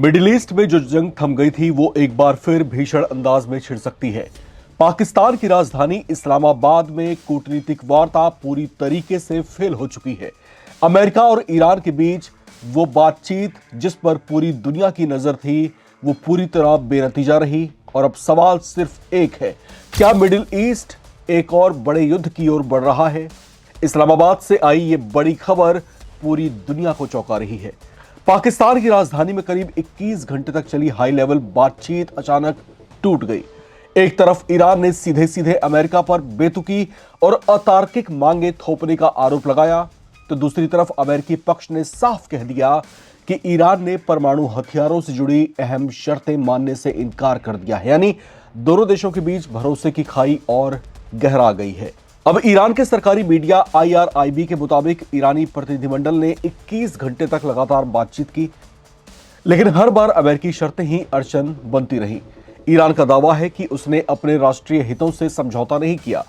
Middle east में जो जंग थम गई थी वो एक बार फिर भीषण अंदाज में छिड़ सकती है। पाकिस्तान की राजधानी इस्लामाबाद में कूटनीतिक वार्ता पूरी तरीके से फेल हो चुकी है। अमेरिका और ईरान के बीच वो बातचीत जिस पर पूरी दुनिया की नजर थी वो पूरी तरह बेनतीजा रही और अब सवाल सिर्फ एक है, क्या मिडिल ईस्ट एक और बड़े युद्ध की ओर बढ़ रहा है? इस्लामाबाद से आई ये बड़ी खबर पूरी दुनिया को चौंका रही है। पाकिस्तान की राजधानी में करीब 21 घंटे तक चली हाई लेवल बातचीत अचानक टूट गई। एक तरफ ईरान ने सीधे सीधे अमेरिका पर बेतुकी और अतार्किक मांगे थोपने का आरोप लगाया, तो दूसरी तरफ अमेरिकी पक्ष ने साफ कह दिया कि ईरान ने परमाणु हथियारों से जुड़ी अहम शर्तें मानने से इनकार कर दिया है। यानी दोनों देशों के बीच भरोसे की खाई और गहरा गई है। अब ईरान के सरकारी मीडिया IRIB के मुताबिक ईरानी प्रतिनिधिमंडल ने 21 घंटे तक लगातार बातचीत की, लेकिन हर बार अमेरिकी शर्तें ही अड़चन बनती रही। ईरान का दावा है कि उसने अपने राष्ट्रीय हितों से समझौता नहीं किया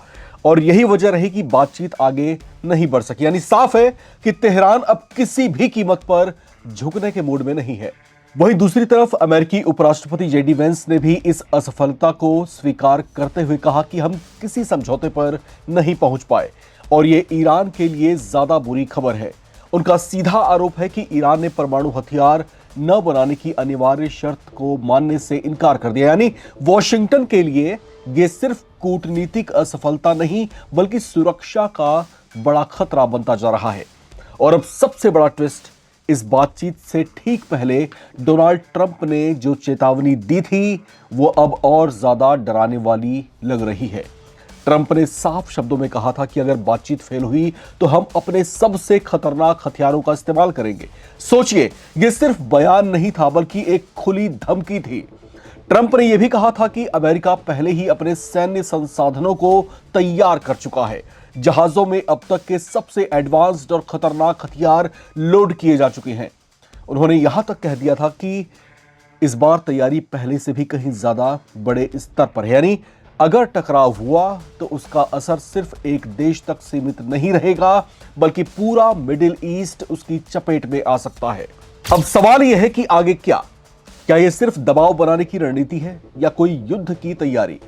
और यही वजह रही कि बातचीत आगे नहीं बढ़ सकी। यानी साफ है कि तेहरान अब किसी भी कीमत पर झुकने के मूड में नहीं है। वहीं दूसरी तरफ अमेरिकी उपराष्ट्रपति JD वेंस ने भी इस असफलता को स्वीकार करते हुए कहा कि हम किसी समझौते पर नहीं पहुंच पाए और ये ईरान के लिए ज्यादा बुरी खबर है। उनका सीधा आरोप है कि ईरान ने परमाणु हथियार न बनाने की अनिवार्य शर्त को मानने से इनकार कर दिया। यानी वॉशिंगटन के लिए यह सिर्फ कूटनीतिक असफलता नहीं बल्कि सुरक्षा का बड़ा खतरा बनता जा रहा है। और अब सबसे बड़ा ट्विस्ट, इस बातचीत से ठीक पहले डोनाल्ड ट्रंप ने जो चेतावनी दी थी वो अब और ज्यादा डराने वाली लग रही है। ट्रंप ने साफ शब्दों में कहा था कि अगर बातचीत फेल हुई तो हम अपने सबसे खतरनाक हथियारों का इस्तेमाल करेंगे। सोचिए, यह सिर्फ बयान नहीं था बल्कि एक खुली धमकी थी। ट्रंप ने यह भी कहा था कि अमेरिका पहले ही अपने सैन्य संसाधनों को तैयार कर चुका है। जहाजों में अब तक के सबसे एडवांस्ड और खतरनाक हथियार लोड किए जा चुके हैं। उन्होंने यहां तक कह दिया था कि इस बार तैयारी पहले से भी कहीं ज्यादा बड़े स्तर पर है। यानी अगर टकराव हुआ तो उसका असर सिर्फ एक देश तक सीमित नहीं रहेगा बल्कि पूरा मिडिल ईस्ट उसकी चपेट में आ सकता है। अब सवाल यह है कि आगे क्या यह सिर्फ दबाव बनाने की रणनीति है या कोई युद्ध की तैयारी?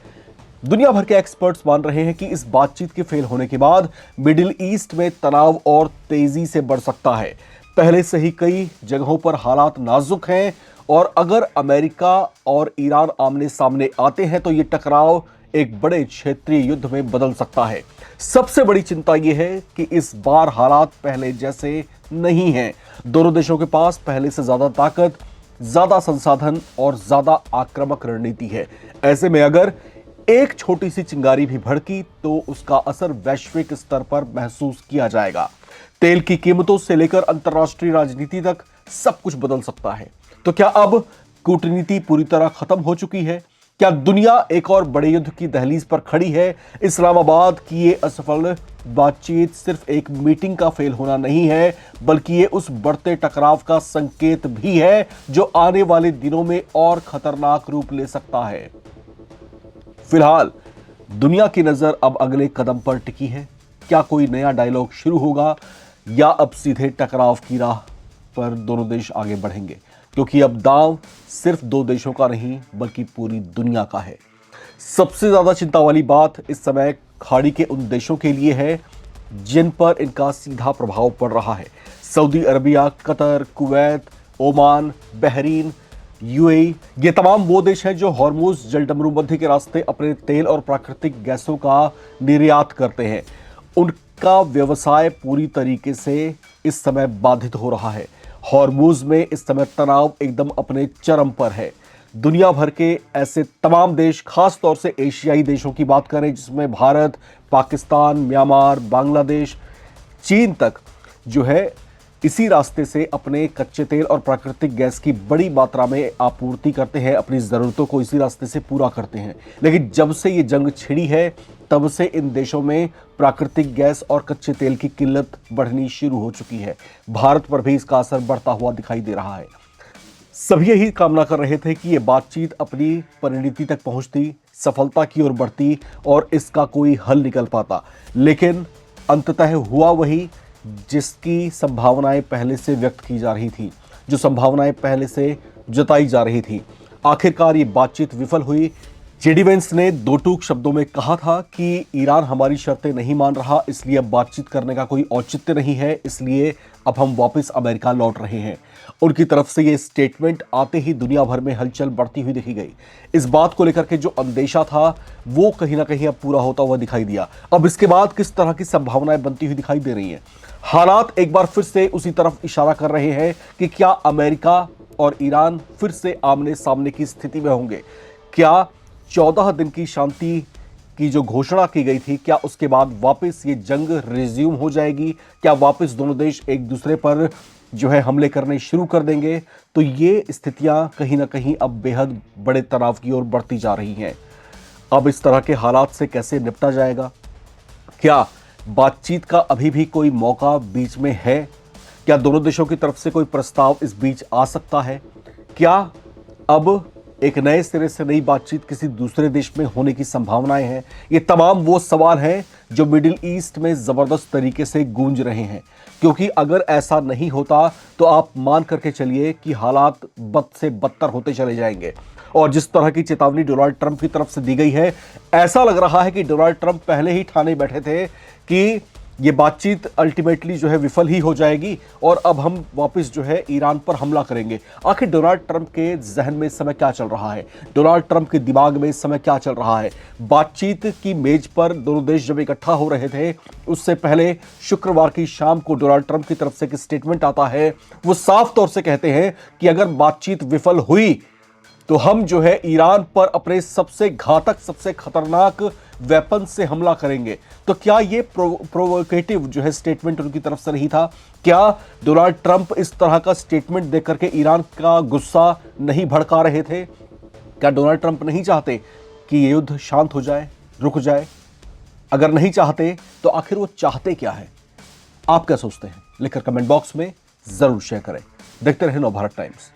दुनिया भर के एक्सपर्ट्स मान रहे हैं कि इस बातचीत के फेल होने के बाद मिडिल ईस्ट में तनाव और तेजी से बढ़ सकता है। पहले से ही कई जगहों पर हालात नाजुक हैं और अगर अमेरिका और ईरान आमने सामने आते हैं तो यह टकराव एक बड़े क्षेत्रीय युद्ध में बदल सकता है। सबसे बड़ी चिंता यह है कि इस बार हालात पहले जैसे नहीं हैं। दोनों देशों के पास पहले से ज्यादा ताकत, ज्यादा संसाधन और ज्यादा आक्रामक रणनीति है। ऐसे में अगर एक छोटी सी चिंगारी भी भड़की तो उसका असर वैश्विक स्तर पर महसूस किया जाएगा। तेल की कीमतों से लेकर अंतर्राष्ट्रीय राजनीति तक सब कुछ बदल सकता है। तो क्या अब कूटनीति पूरी तरह खत्म हो चुकी है? क्या दुनिया एक और बड़े युद्ध की दहलीज पर खड़ी है? इस्लामाबाद की ये असफल बातचीत सिर्फ एक मीटिंग का फेल होना नहीं है बल्कि ये उस बढ़ते टकराव का संकेत भी है जो आने वाले दिनों में और खतरनाक रूप ले सकता है। फिलहाल दुनिया की नजर अब अगले कदम पर टिकी है। क्या कोई नया डायलॉग शुरू होगा या अब सीधे टकराव की राह पर दोनों देश आगे बढ़ेंगे? क्योंकि अब दांव सिर्फ दो देशों का नहीं बल्कि पूरी दुनिया का है। सबसे ज्यादा चिंता वाली बात इस समय खाड़ी के उन देशों के लिए है जिन पर इनका सीधा प्रभाव पड़ रहा है। Saudi Arabia, Qatar, Kuwait, Oman, Bahrain, UAE, ये तमाम वो देश हैं जो हॉर्मुज जलडमरू मध्य के रास्ते अपने तेल और प्राकृतिक गैसों का निर्यात करते हैं। उनका व्यवसाय पूरी तरीके से इस समय बाधित हो रहा है। हॉर्मुज में इस समय तनाव एकदम अपने चरम पर है। दुनिया भर के ऐसे तमाम देश, खास तौर से एशियाई देशों की बात करें जिसमें भारत, पाकिस्तान, म्यांमार, बांग्लादेश, चीन तक जो है इसी रास्ते से अपने कच्चे तेल और प्राकृतिक गैस की बड़ी मात्रा में आपूर्ति करते हैं, अपनी ज़रूरतों को इसी रास्ते से पूरा करते हैं। लेकिन जब से ये जंग छिड़ी है तब से इन देशों में प्राकृतिक गैस और कच्चे तेल की किल्लत बढ़नी शुरू हो चुकी है। भारत पर भी इसका असर बढ़ता हुआ दिखाई दे रहा है। सभी यही कामना कर रहे थे कि ये बातचीत अपनी परिणति तक पहुंचती, सफलता की ओर बढ़ती और इसका कोई हल निकल पाता, लेकिन अंततः हुआ वही जिसकी संभावनाएं पहले से व्यक्त की जा रही थी, जो संभावनाएं पहले से जताई जा रही थी। आखिरकार ये बातचीत विफल हुई। जेडी वेंस ने दो टूक शब्दों में कहा था कि ईरान हमारी शर्तें नहीं मान रहा, इसलिए अब बातचीत करने का कोई औचित्य नहीं है, इसलिए अब हम वापस अमेरिका लौट रहे हैं। उनकी तरफ से यह स्टेटमेंट आते ही दुनिया भर में हलचल बढ़ती हुई देखी गई। इस बात को लेकर के जो अंदेशा था वो कहीं ना कहीं अब पूरा होता हुआ दिखाई दिया। अब इसके बाद किस तरह की संभावनाएं बनती हुई दिखाई दे रही हैं। हालात एक बार फिर से उसी तरफ इशारा कर रहे हैं कि क्या अमेरिका और ईरान फिर से आमने सामने की स्थिति में होंगे। क्या 14 दिन की शांति की जो घोषणा की गई थी, क्या उसके बाद वापस ये जंग रिज्यूम हो जाएगी? क्या वापस दोनों देश एक दूसरे पर जो है हमले करने शुरू कर देंगे? तो ये स्थितियां कहीं ना कहीं अब बेहद बड़े तनाव की ओर बढ़ती जा रही हैं। अब इस तरह के हालात से कैसे निपटा जाएगा? क्या बातचीत का अभी भी कोई मौका बीच में है? क्या दोनों देशों की तरफ से कोई प्रस्ताव इस बीच आ सकता है? क्या अब एक नए सिरे से नई बातचीत किसी दूसरे देश में होने की संभावनाएं हैं? ये तमाम वो सवाल हैं जो मिडिल ईस्ट में जबरदस्त तरीके से गूंज रहे हैं, क्योंकि अगर ऐसा नहीं होता तो आप मान करके चलिए कि हालात बद से बदतर होते चले जाएंगे। और जिस तरह की चेतावनी डोनाल्ड ट्रंप की तरफ से दी गई है, ऐसा लग रहा है कि डोनाल्ड ट्रंप पहले ही ठाने बैठे थे कि ये बातचीत अल्टीमेटली जो है विफल ही हो जाएगी और अब हम वापस जो है ईरान पर हमला करेंगे। आखिर डोनाल्ड ट्रंप के जहन में इस समय क्या चल रहा है? डोनाल्ड ट्रंप के दिमाग में इस समय क्या चल रहा है? बातचीत की मेज पर दोनों देश जब इकट्ठा हो रहे थे, उससे पहले शुक्रवार की शाम को डोनाल्ड ट्रंप की तरफ से एक स्टेटमेंट आता है। वो साफ तौर से कहते हैं कि अगर बातचीत विफल हुई तो हम जो है ईरान पर अपने सबसे घातक, सबसे खतरनाक वेपन से हमला करेंगे। तो क्या ये प्रोवोकेटिव जो है स्टेटमेंट उनकी तरफ से नहीं था? क्या डोनाल्ड ट्रंप इस तरह का स्टेटमेंट देकर के ईरान का गुस्सा नहीं भड़का रहे थे? क्या डोनाल्ड ट्रंप नहीं चाहते कि ये युद्ध शांत हो जाए, रुक जाए? अगर नहीं चाहते तो आखिर वो चाहते क्या है? आप क्या सोचते हैं? लिखकर कमेंट बॉक्स में जरूर शेयर करें। देखते रहें नवभारत टाइम्स।